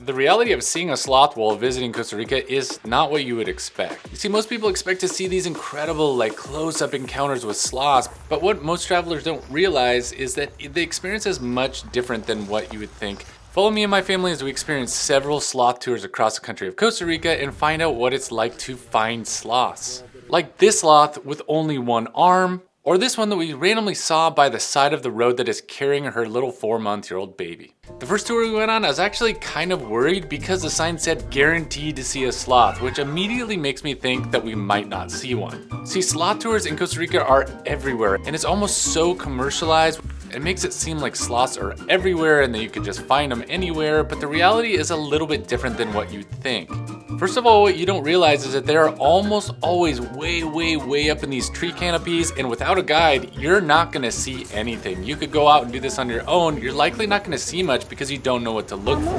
The reality of seeing a sloth while visiting Costa Rica is not what you would expect. You see, most people expect to see these incredible, like, close-up encounters with sloths, but what most travelers don't realize is that the experience is much different than what you would think. Follow me and my family as we experience several sloth tours across the country of Costa Rica and find out what it's like to find sloths. Like this sloth with only one arm, or this one that we randomly saw by the side of the road that is carrying her little 4-month-old baby. The first tour we went on, I was actually kind of worried because the sign said guaranteed to see a sloth, which immediately makes me think that we might not see one. See, sloth tours in Costa Rica are everywhere, and it's almost so commercialized. It makes it seem like sloths are everywhere and that you could just find them anywhere, but the reality is a little bit different than what you think. First of all, what you don't realize is that they are almost always way up in these tree canopies, and without a guide, you're not gonna see anything. You could go out and do this on your own. You're likely not gonna see much because you don't know what to look for.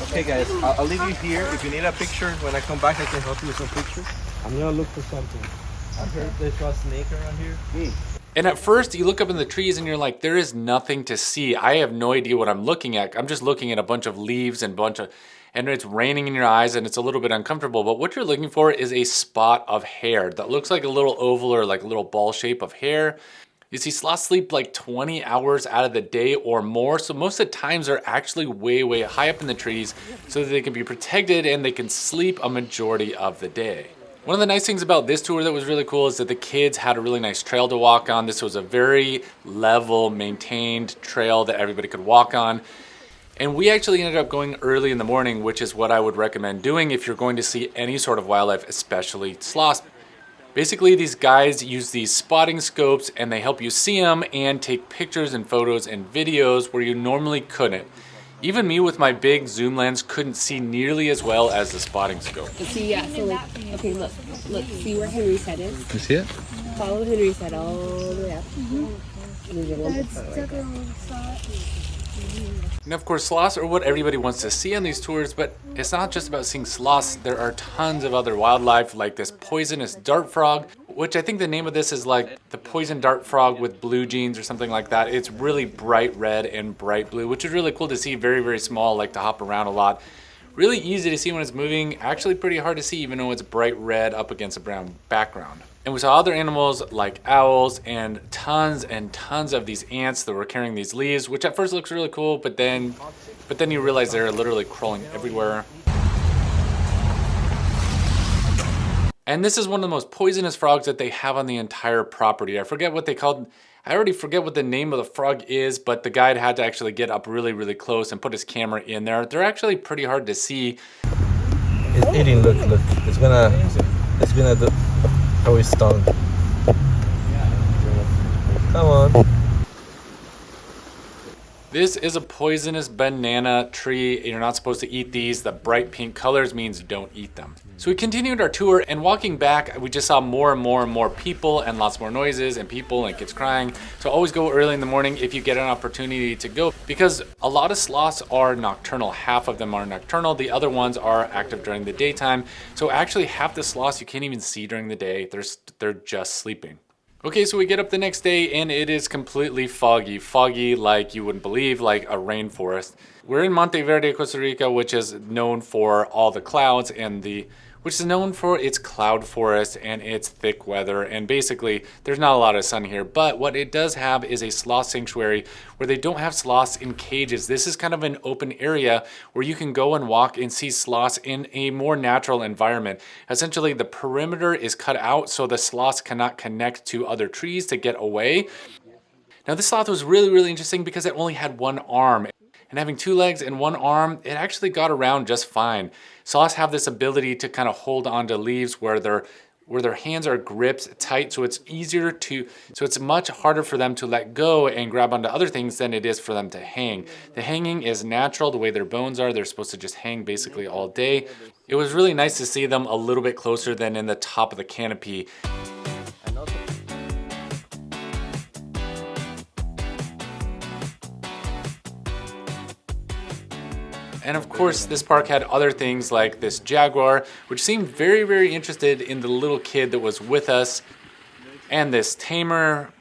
Okay guys, I'll leave you here. If you need a picture, when I come back I can help you with some pictures. I'm gonna look for something. I heard there's a snake around here. And at first you look up in the trees and you're like, there is nothing to see. I have no idea what I'm looking at. I'm just looking at a bunch of leaves and and it's raining in your eyes and it's a little bit uncomfortable. But what you're looking for is a spot of hair that looks like a little oval or like a little ball shape of hair. You see, sloths sleep like 20 hours out of the day or more. So most of the times they're actually way high up in the trees so that they can be protected and they can sleep a majority of the day. One of the nice things about this tour that was really cool is that the kids had a really nice trail to walk on. This was a very level, maintained trail that everybody could walk on. And we actually ended up going early in the morning, which is what I would recommend doing if you're going to see any sort of wildlife, especially sloths. Basically, these guys use these spotting scopes and they help you see them and take pictures and photos and videos where you normally couldn't. Even me with my big zoom lens couldn't see nearly as well as the spotting scope. See, yeah, so like, okay, look, see where Henry's head is? You see it? Follow Henry's head all the way up. And of course, sloths are what everybody wants to see on these tours, but it's not just about seeing sloths. There are tons of other wildlife, like this poisonous dart frog, which I think the name of this is like the poison dart frog with blue jeans or something like that. It's really bright red and bright blue, which is really cool to see. Very small, like to hop around a lot. Really easy to see when it's moving, actually pretty hard to see even though it's bright red up against a brown background. And we saw other animals like owls and tons of these ants that were carrying these leaves, which at first looks really cool, but then you realize they're literally crawling everywhere. And this is one of the most poisonous frogs that they have on the entire property. I forget what they called. I already forget what the name of the frog is, but the guide had to actually get up really close and put his camera in there. They're actually pretty hard to see. It's eating, look. It's gonna do how it's stung. Come on. This is a poisonous banana tree. You're not supposed to eat these. The bright pink colors means don't eat them. So we continued our tour, and walking back, we just saw more and more people and lots more noises and people and kids crying. So always go early in the morning if you get an opportunity to go, because a lot of sloths are nocturnal. Half of them are nocturnal. The other ones are active during the daytime. So actually half the sloths you can't even see during the day. They're just sleeping. Okay, so we get up the next day and it is completely foggy like you wouldn't believe, like a rainforest. We're in Monteverde, Costa Rica, which is known for all the clouds and which is known for its cloud forest and its thick weather. And basically, there's not a lot of sun here, but what it does have is a sloth sanctuary where they don't have sloths in cages. This is kind of an open area where you can go and walk and see sloths in a more natural environment. Essentially, the perimeter is cut out so the sloths cannot connect to other trees to get away. Now, this sloth was really interesting because it only had one arm. And having two legs and one arm, it actually got around just fine. Sloths have this ability to kind of hold onto leaves where their hands are gripped tight, so it's much harder for them to let go and grab onto other things than it is for them to hang. The hanging is natural, the way their bones are. They're supposed to just hang basically all day. It was really nice to see them a little bit closer than in the top of the canopy. And of course, this park had other things like this jaguar, which seemed very interested in the little kid that was with us, and this tamer,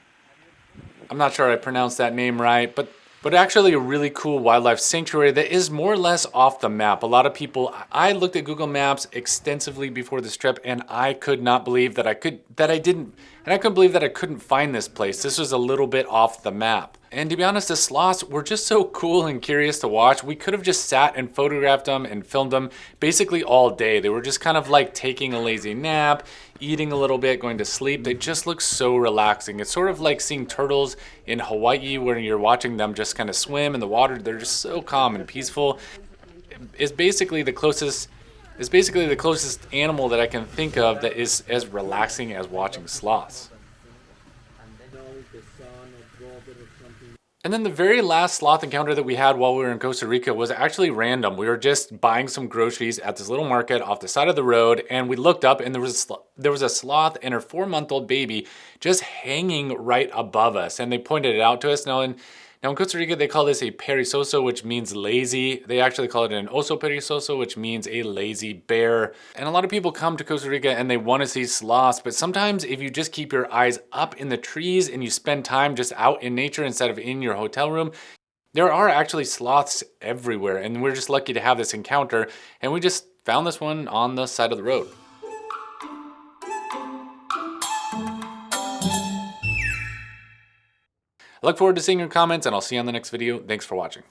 I'm not sure I pronounced that name right, but actually a really cool wildlife sanctuary that is more or less off the map. A lot of people, I looked at Google Maps extensively before this trip, and I could not believe that I couldn't believe that I couldn't find this place. This was a little bit off the map. And to be honest, the sloths were just so cool and curious to watch. We could have just sat and photographed them and filmed them basically all day. They were just kind of like taking a lazy nap, eating a little bit, going to sleep. They just look so relaxing. It's sort of like seeing turtles in Hawaii where you're watching them just kind of swim in the water. They're just so calm and peaceful. It's basically the closest animal that I can think of that is as relaxing as watching sloths. And then the very last sloth encounter that we had while we were in Costa Rica was actually random. We were just buying some groceries at this little market off the side of the road, and we looked up and there was a sloth and her 4-month-old baby just hanging right above us, and they pointed it out to us. Now in Costa Rica, they call this a perezoso, which means lazy. They actually call it an oso perezoso, which means a lazy bear. And a lot of people come to Costa Rica and they want to see sloths, but sometimes if you just keep your eyes up in the trees and you spend time just out in nature instead of in your hotel room, there are actually sloths everywhere. And we're just lucky to have this encounter, and we just found this one on the side of the road. I look forward to seeing your comments, and I'll see you on the next video. Thanks for watching.